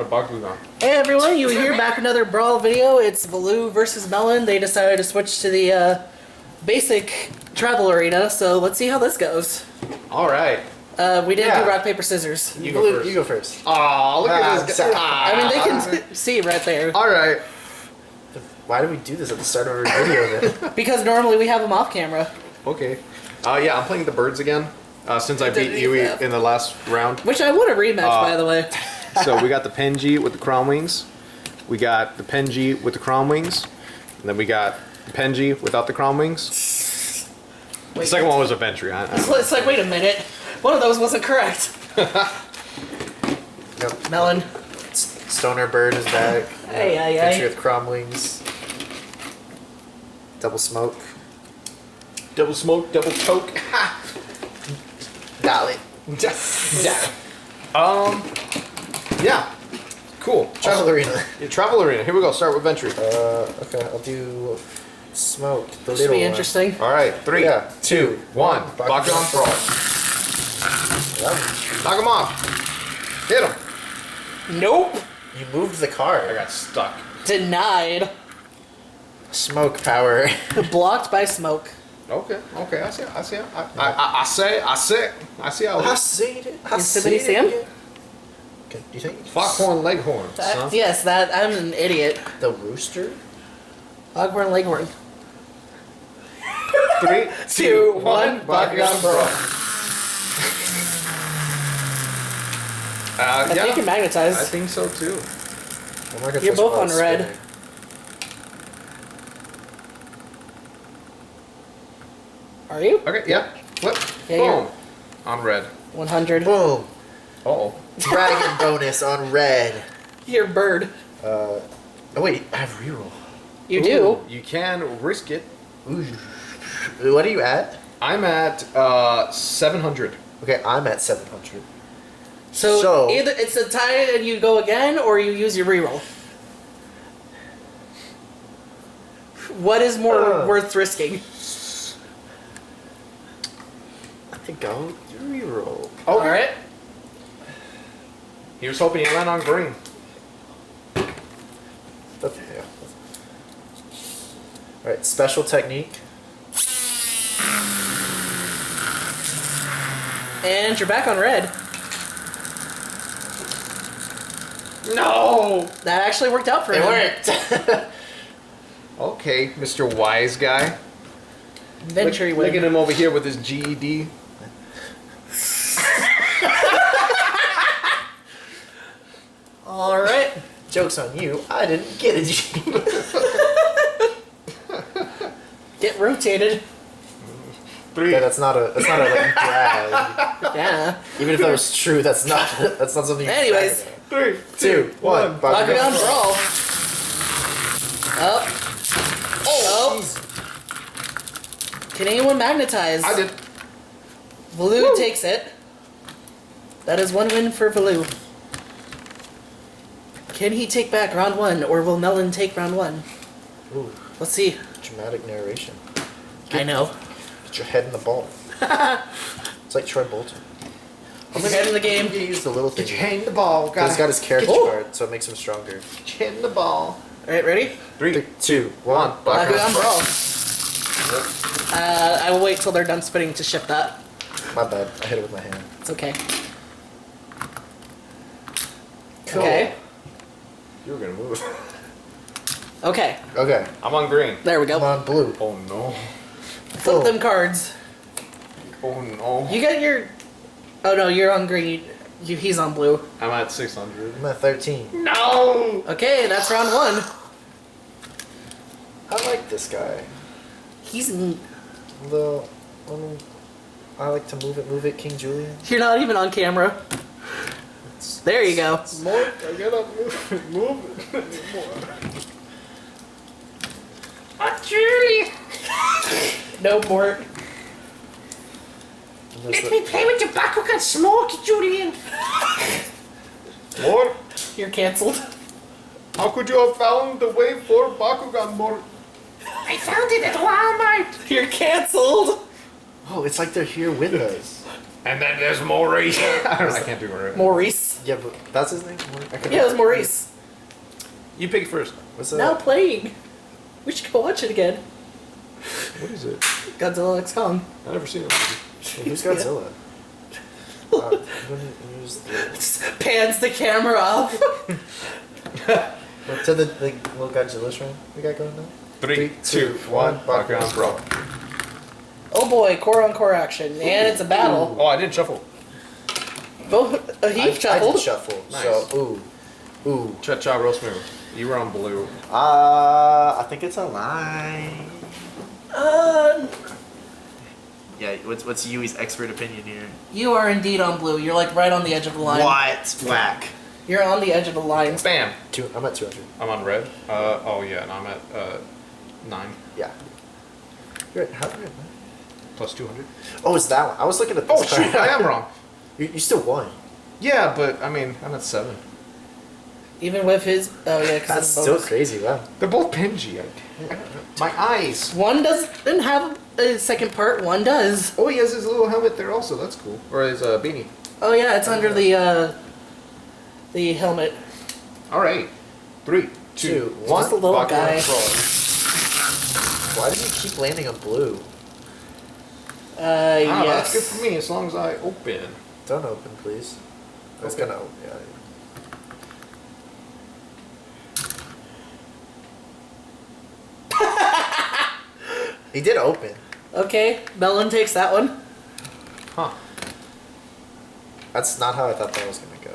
Bakugan. Hey everyone, you here back another Brawl video. It's Valoo versus Melon. They decided to switch to the basic travel arena, so let's see how this goes. Alright. We didn't do rock, paper, scissors. You go first. You go first. Aw, look at this guy. I mean, they can see right there. Alright. Why do we do this at the start of our video then? Because normally we have them off camera. Okay. Yeah, I'm playing the birds again. Since I beat you in the last round. Which I want a rematch, by the way. So we got the Penji with the crown wings. We got the Penji with the crown wings. And then we got the Penji without the crown wings. Wait, the second one was a Ventry. It's like, wait a minute. One of those wasn't correct. Yep. Melon. Stoner Bird is back. Hey. Picture with cromlings. Double smoke. Double smoke, double coke. Dolly. Yeah. Cool. Travel arena. Yeah, travel arena. Here we go. Start with Ventry. Okay, I'll do smoke. The This little should be one. interesting. Alright, 3, Yeah. 2, 1. Bakugan Brawl. Yep. Knock him off. Hit him. Nope. You moved the I card. got stuck. Denied. Smoke power. Blocked by smoke. Okay, I see how it is. see it. Did somebody see him? Okay, do you think? Foghorn Leghorn, son. Yes, I'm an idiot. The rooster? Foghorn Leghorn. 3, 2, 1. Bakugan Brawl. I think you're magnetized. I think so too. Oh my God, You're that's both wild on red. spinning. Are you? Okay, yep. Flip. Yeah, Boom. On red. 100. Boom. Uh-oh. Dragon bonus on red. You're bird. Oh wait, I have reroll. You do. You can risk it. Ooh. What are you at? I'm at 700. Okay, I'm at 700. So either it's a tie and you go again, or you use your reroll. What is more worth risking? I think I'll reroll. Okay. All right. He was hoping you land on green. Okay. Alright, special technique. And you're back on red. No! That actually worked out for It him. worked! Okay, Mr. Wise Guy. Ventry Look at win. him over here with his GED. All right. Joke's on you, I didn't get a G. Get rotated. 3. Yeah, that's not a like brag. Yeah. Even if that was true, that's not something you Anyways. brag 3, 2, 1. Bakugan Brawl. Up. Oh. Can anyone magnetize? I did. Valoo takes it. That is one win for Valoo. Can he take back round 1, or will Melon take round 1? Ooh, Let's see. dramatic narration. I know. Get your head in the ball. It's like Troy Bolton. I'm ahead in the game. You use the little thing. Get your hand in the ball. But he's got his character Oh. card, so it makes him stronger. Get your hand in the ball. Alright, ready? 3, 2, 1. Bakugan Brawl. I will wait till they're done spinning to ship that. My bad. I hit it with my hand. It's okay. Cool. Okay. You were gonna move. Okay. Okay. I'm on green. There we I'm go. on blue. Oh no. Flip them cards. Oh no. You got your... Oh no, you're on green. He's on blue. I'm at 600. I'm at 13. No! Okay, that's round 1. I like this guy. He's... Although, I like to move it, King Julian. You're not even on camera. There you go. More? I gotta move it. Julie! No more. Let play with your Bakugan Smoke, Julian. More? You're cancelled. How could you have found the way for Bakugan more? I found it at Walmart. You're cancelled. Oh, it's like they're here with us. And then there's Maurice. I can't do it right. Maurice. Yeah, but that's his name? Yeah, it was Maurice. You pick first. What's that? Now playing. We should go watch it again. What is it? Godzilla X Kong. I never seen it. Who's Godzilla? I'm gonna use the... Just pans the camera off. To the little Godzilla shrine we got going now? 3, 2, 1. Bakugan Brawl. Oh boy, core on core action. And it's a battle. Oh, I didn't shuffle. Both I he shuffled. did shuffle, Nice. so ooh. Cha-cha real smooth. You were on blue. I think it's a lie. Yeah, what's Yui's expert opinion here? You are indeed on blue. You're like right on the edge of the line. What? Whack. You're on the edge of the line. Bam. I'm at 200. I'm on red. Oh yeah, and I'm at 9 Yeah. You're at, how are you at? plus 200. Oh, it's that one. I was looking at this. Oh shoot, I am wrong. You still won. Yeah, but I mean, I'm at 7. Even with his. Oh yeah, because That's it's still bonus. crazy, wow. They're both Penji. My eyes. One doesn't have a second part. One does. Oh, he has his little helmet there also. That's cool. Or his beanie. Oh yeah, it's under the helmet. All right. 3, 2, 1. Just a little Bakugan guy. Brawl. Why does he keep landing on blue? Ah, Yes. that's good for me as long as I open. Don't open, please. That's Okay. gonna open. Yeah. He did open. Okay, Melon takes that one. Huh. That's not how I thought that was gonna go.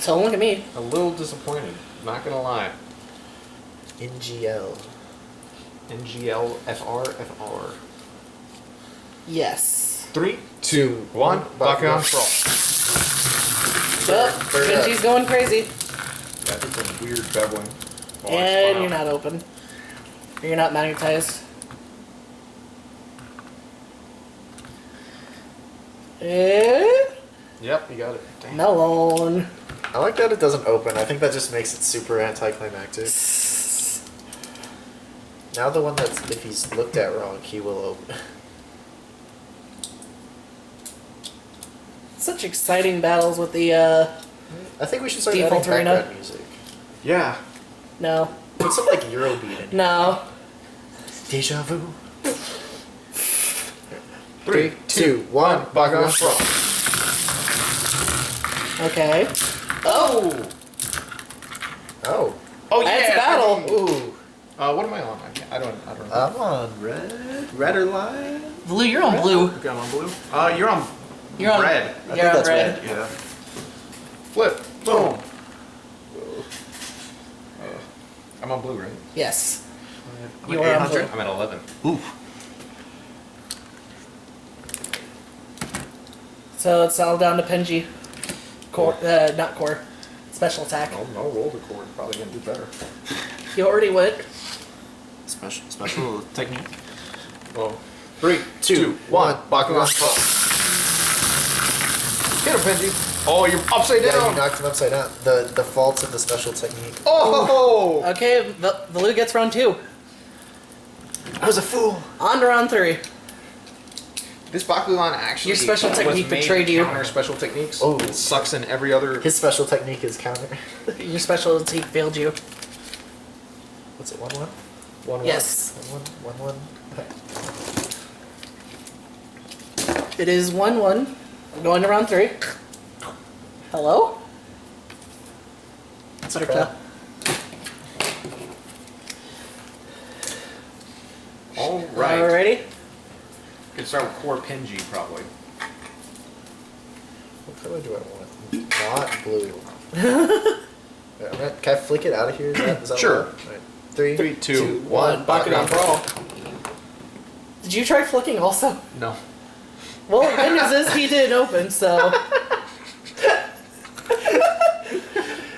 Don't look at me. A little disappointed. Not gonna lie. NGL. NGL FR FR. Yes. 3, 2, 1. Bakugan Brawl. Well, Bird up. Benji's going crazy. Yeah, I did some weird beveling. Oh, I And spun you're out. not open. You're not magnetized. Eh? Yep, you got it. Damn. Melon. I like that it doesn't open. I think that just makes it super anticlimactic. Now the one that's, if he's looked at wrong, he will open. Such exciting battles with the, I think we should start Default adding arena. background music. Yeah. no. Put some like Eurobeat in. No. Deja vu. 3, 2, 1. Bakugan Brawl. Okay. Oh! Oh. Oh yeah. That's a battle. Ooh. What am I on? I don't know. I'm on red. Red or lime? Blue, you're on blue. Okay, I'm on blue. You're on You're on red. I You're think on that's red. red. Yeah. Flip. Boom. I'm on blue, right? Yes. I'm You at are on 800. I'm at 11. So it's all down to Penji. Core, not core. Special attack. I'll roll the cord. Probably gonna do better. You already went. Special technique. Well, 3, 2, 1. Bakugan Brawl. Hit him, Penji. Oh, you're upside Yeah, down. you knocked him upside down. The faults of the special technique. Oh! Okay, Valu gets round 2. I was a fool. On to round 3. This Bakugan actually Your special was technique made betrayed to you. counter special techniques. Oh. It sucks in every other. His special technique is counter. Your special attack failed you. What's it? 1-1. 1-1. Yes. 1-1. 1-1. It is 1-1. I'm going to round 3. Hello? Better crap. All right. Alrighty. Can start with core Penji probably. What color do I want? Not blue. Can I flick it out of here? Is that Sure. what? Alright. 3, 3, 2, 1. Bakugan Bakugan Brawl. Did you try flicking also? No. Well, the good news is he didn't open, so.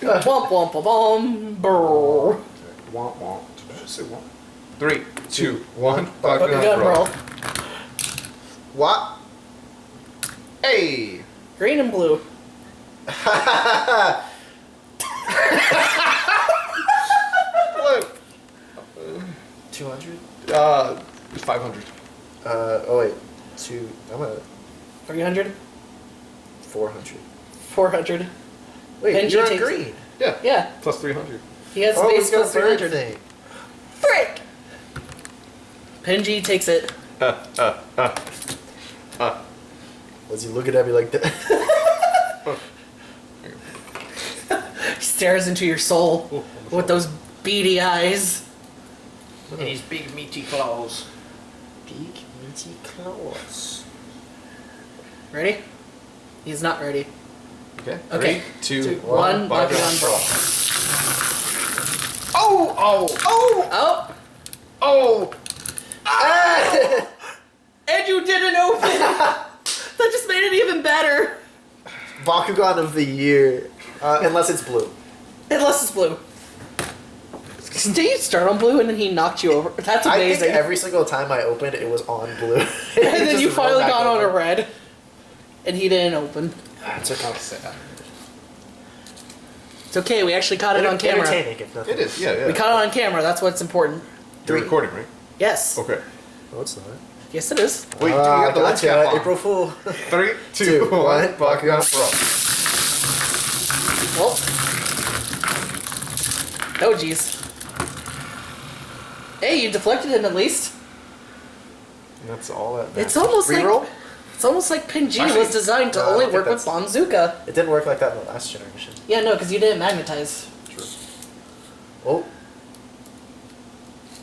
Womp womp womp brrr. Womp womp. Did I just say womp? 3, 2, 1. Bakugan Bakugan roll. Brawl. What? Hey! Green and blue. Blue. 200? 500. Oh wait. I'm at 300. 400. 400. Wait, Benji you're on takes- green. Yeah. Yeah. Plus 300. He has Oh, base he's got plus a bird 300. thing. Frick! Penji takes it. Was he looking at me like that? He stares into your soul with those beady eyes. And his big meaty claws. Big meaty claws. Ready? He's not ready. Okay. Okay. 3, 2, 1, 1. Bakugan Brawl. Oh! Oh! Oh! Oh! Oh! Ah! And you didn't open! That just made it even better. Bakugan of the year. Unless it's blue. Unless it's blue. Did you start on blue and then he knocked you over? That's I amazing. think every single time I opened, it was on blue. And then you finally got on a red. And he didn't open. It's okay. How sad. It's okay, we actually caught it on camera. Entertaining, if nothing. It is, yeah. We caught it on camera, that's what's important. You're recording, right? Yes. Okay. No, it's not. Yes, it is. Wait, you got the lens cap on. April Fool. 3, 2, 1. Bakugan Brawl. Well. Oh, jeez. Hey, you deflected him at least. That's all that. It's almost Reroll? like it's almost like Pinji Actually, was designed to no, I only don't work think with Banzuka. It didn't work like that in the last generation. Yeah, no, because you didn't magnetize. True. Oh.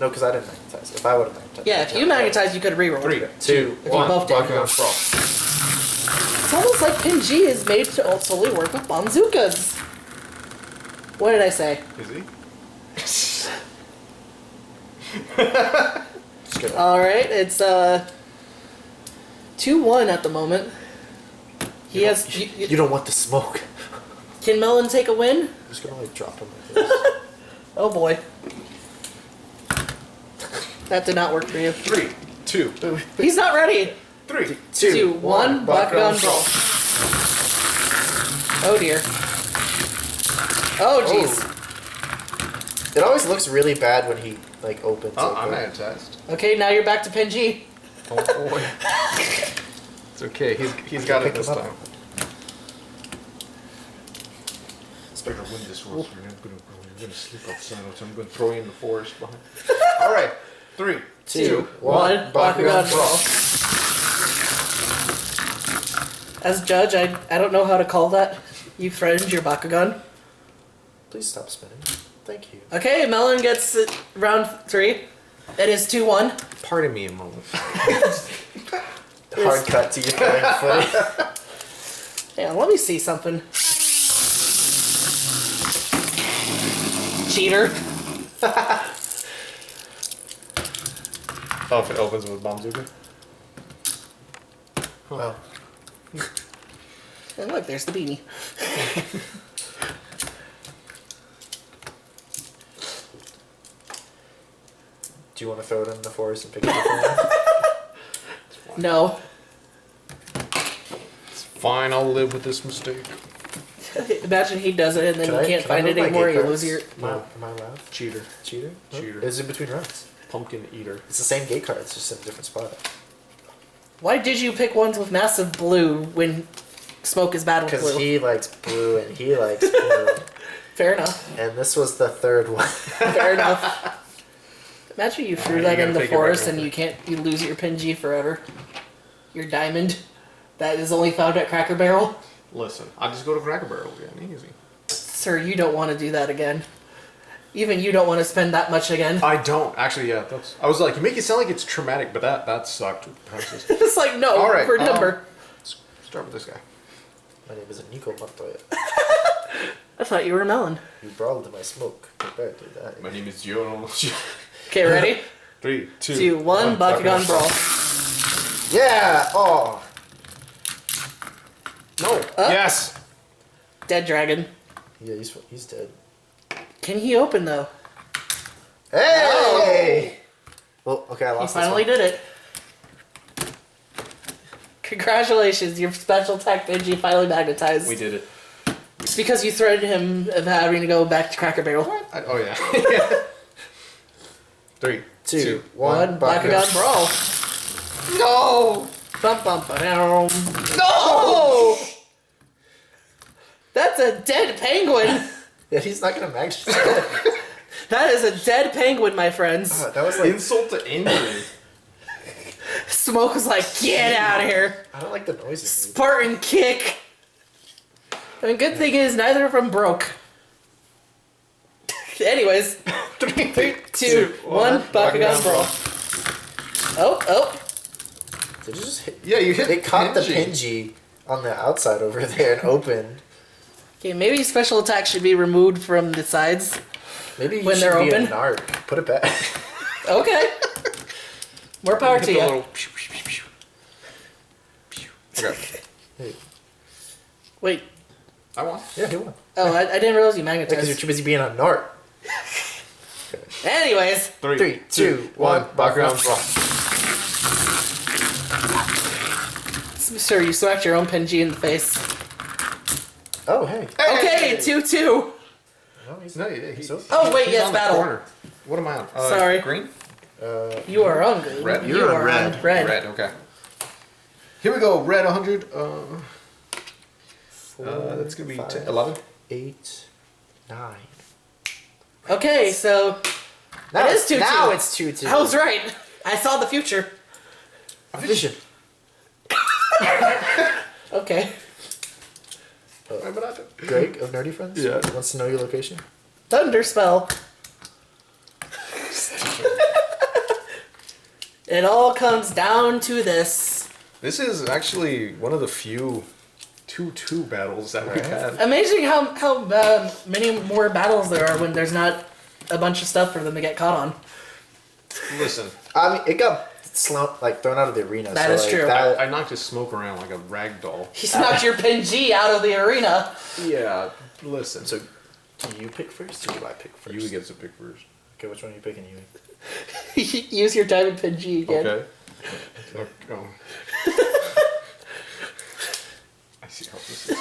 No, because I didn't magnetize. If I would have magnetized. Yeah, if you magnetized, you could reroll. 3, Two, 2, if you 1. both did. Bakugan Brawl. It's almost like Pinji is made to solely work with Banzukas. What did I say? Is he? Skip it. Alright, it's 2-1 at the moment. He has. You don't want the smoke. Can Melon take a win? I'm just gonna like drop him like this. Oh boy. That did not work for you. 3, 2, He's not ready. 3, 2, 1, Bakugan Brawl. Oh dear. Oh jeez. It always looks really bad when he like opens. Oh, like I'm that. magnetized. Okay, now you're back to Pinji. Oh boy. It's okay. He's got it Pick this him up. time. Better win this one. You're gonna sleep outside. I'm gonna throw you in the forest behind. All right. 3, 2, 1, Bakugan Brawl. As judge, I don't know how to call that. You threatened your Bakugan. Please stop spinning. Thank you. Okay, Melon gets round 3. It is 2-1. Pardon me a moment. Hard cut to your throwing footy. Yeah, let me see something. Cheater. Oh, if it opens with Banzuka? Oh. And look, there's the beanie. Do you want to throw it in the forest and pick it up? No. It's fine. I'll live with this mistake. Imagine he does it and then you can't find it anymore. You lose your. Am I allowed? Cheater. Cheater? Cheater. It's in between rounds. Pumpkin eater. It's the same gate card. It's just in a different spot. Why did you pick ones with massive blue when smoke is bad with Because blue? he likes blue and he likes blue. Fair enough. And this was the third one. Fair enough. Imagine you threw Alright, that you in gotta the take it back forest and over. you lose your Pinji forever. Your diamond that is only found at Cracker Barrel. Listen, I just go to Cracker Barrel again. Easy. Sir, you don't want to do that again. Even you don't want to spend that much again. I don't. Actually, yeah. I was like, you make it sound like it's traumatic, but that sucked with prices. It's like, no, All right, remember. Let's start with this guy. My name is Nico Montoya. I thought you were a melon. You brawled in my smoke. Prepare to die. My name is Jono. Okay, ready? 3, 2, 2, 1, Bakugan Brawl. Yeah! Oh! No. Yes. Dead dragon. Yeah, he's dead. Can he open though? Hey! Well, okay, I He lost finally this did it. Congratulations, your special tech Pinji finally magnetized. We did it. It's because you threatened him of having to go back to Cracker Barrel. Oh yeah. 3, 2, 1, Bakugan Brawl. No. Bum bum ba down. No. That's a dead penguin. Yeah, he's not gonna magnetize. That is a dead penguin, my friends. That was like Insult to injury. Smoke was like, get out of here. I don't like the noises. Made. Spartan kick. I mean, good thing is neither of them broke. Anyways, 3, 2, 1, Bakugan brawl. Oh. Did you just hit? Yeah, you hit. They caught the Penji. Penji on the outside over there and opened. Okay, maybe special attacks should be removed from the sides. Maybe you When should they're be open? a narc. Put it back. Okay. More power to Hit the you. little pew, pew, pew, pew. Pew. Okay. Hey, Wait. I won. yeah, he won. Oh, I didn't realize you Because you're magnetized. too busy being a narc. Anyways, 3, 2, 1, Bakugan brawl. sir, you smacked your own Penji in the face. Oh, hey. Okay, 2-2. No, he's No, Oh, wait, he's yes, on the battle. corner. What am I on? Sorry. Green? You are on green. Red? You You're are on red. Red, okay. Here we go, red 100. That's going to be 10, 11. 8, 9. Okay, so Now it is 2-2. Now it's 2-2. I was right. I saw the future. Vision. Okay. Greg of Nerdy Friends? Yeah. Wants to know your location? Thunder spell. It all comes down to this. This is actually one of the few 2-2 battles that we've had. Amazing how many more battles there are when there's not a bunch of stuff for them to get caught on. Listen, I mean, it got thrown out of the arena. That so is like, true. That, I knocked his smoke around like a rag doll. He knocked your Penji out of the arena. Yeah, listen. so, do you pick first or do I pick first? Yui gets to pick first. Okay, which one are you picking, Yui? Use your diamond Penji again. Okay. Oh. I see how this is.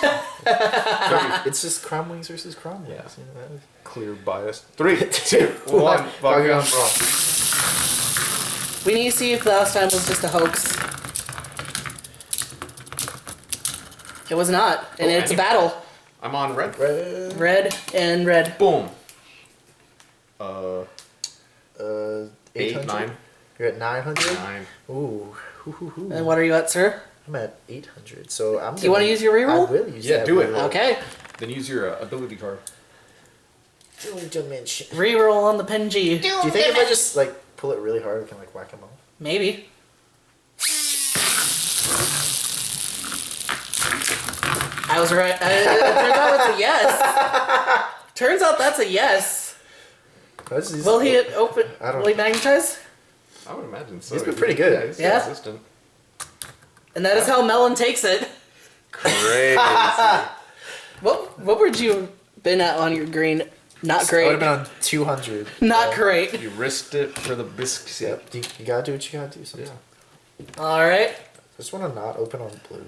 It's just Crom Wings versus Crom Wings. Yeah. You know, that is- Clear bias. 3, 2, 1. Bakugan brawl. We need to see if last time was just a hoax. It was not, and it's a battle. I'm on red. Red and red. Boom. 800? 8, 9. You're at 900? 9. Ooh. Hoo. And what are you at, sir? I'm at 800, so I'm Do you want to use your reroll? I will use Yeah, that do it. reroll. Okay. Then use your ability card. Dual dimension. Reroll on the Penji. Do you think if I just, pull it really hard, I can, whack him off? Maybe. I was right. Turns out it's a yes. Turns out that's a yes. Will he open? I don't Will he magnetize? I would imagine so. He's been pretty good. Yeah, he's Yeah. consistent. And that is how Melon takes it. Crazy. What would you have been at on your green? Not I would great. have been on 200. Not great. You risked it for the biscuits. Yep. You gotta do what you gotta do sometimes. Yeah. All right. I just wanna not open on blue.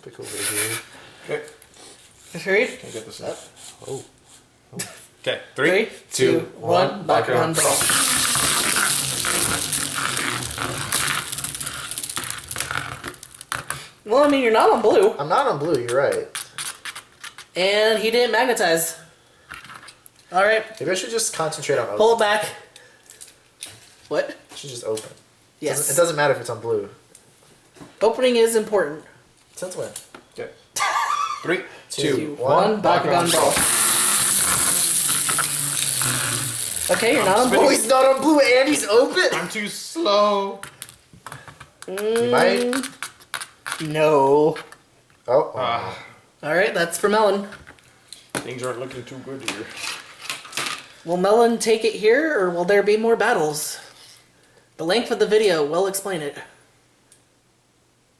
Pick over here. Okay. Three, Can I get this in? Oh. Okay. 3, 2, 1. Bakugan brawl. Well, I mean, you're not on blue, I'm not on blue, you're right. and he didn't magnetize. All right, Maybe I should just concentrate on open. pull it back. What? I should just open. Yes. It doesn't matter if it's on blue. Opening is important. Since when? Okay. 3, 2, 2, 1. Bakugan brawl. Okay, you're not on Oh, blue. he's not on blue and he's open! I'm too slow. You might. No. Oh. All right, that's for Melon. Things aren't looking too good here. Will Melon take it here, or will there be more battles? The length of the video will explain it.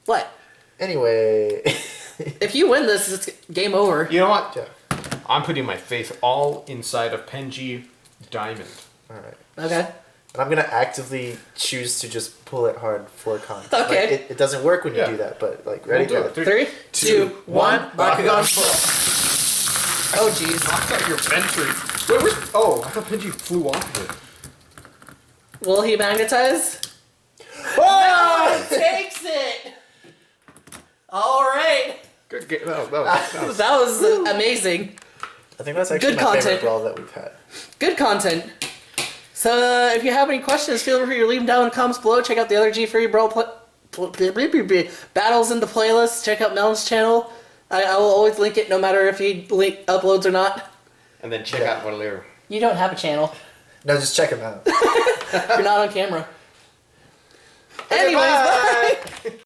What? Anyway. If you win this, it's game over. You know what? Yeah. I'm putting my faith all inside of Penji Diamond. Alright. Okay. And I'm gonna actively choose to just pull it hard for content. Okay. Like, it doesn't work when you Yeah. do that, but ready We'll to do it. 3, 2, 1. Bakugan brawl. Oh, jeez. Knocked out your ventures. Wait, oh, I thought Penji flew off of it. Will he magnetize? Oh! Takes it! All right. Good game. That was That was amazing. I think that's actually Good my content. favorite brawl that we've had. Good content. So if you have any questions, feel free to leave them down in the comments below. Check out the other G3 Brawl battles in the playlist. Check out Melon's channel. I will always link it no matter if he uploads or not. and then check out Valere. You don't have a channel. No, just check him out. You're not on camera. Okay, Anyways, bye. bye.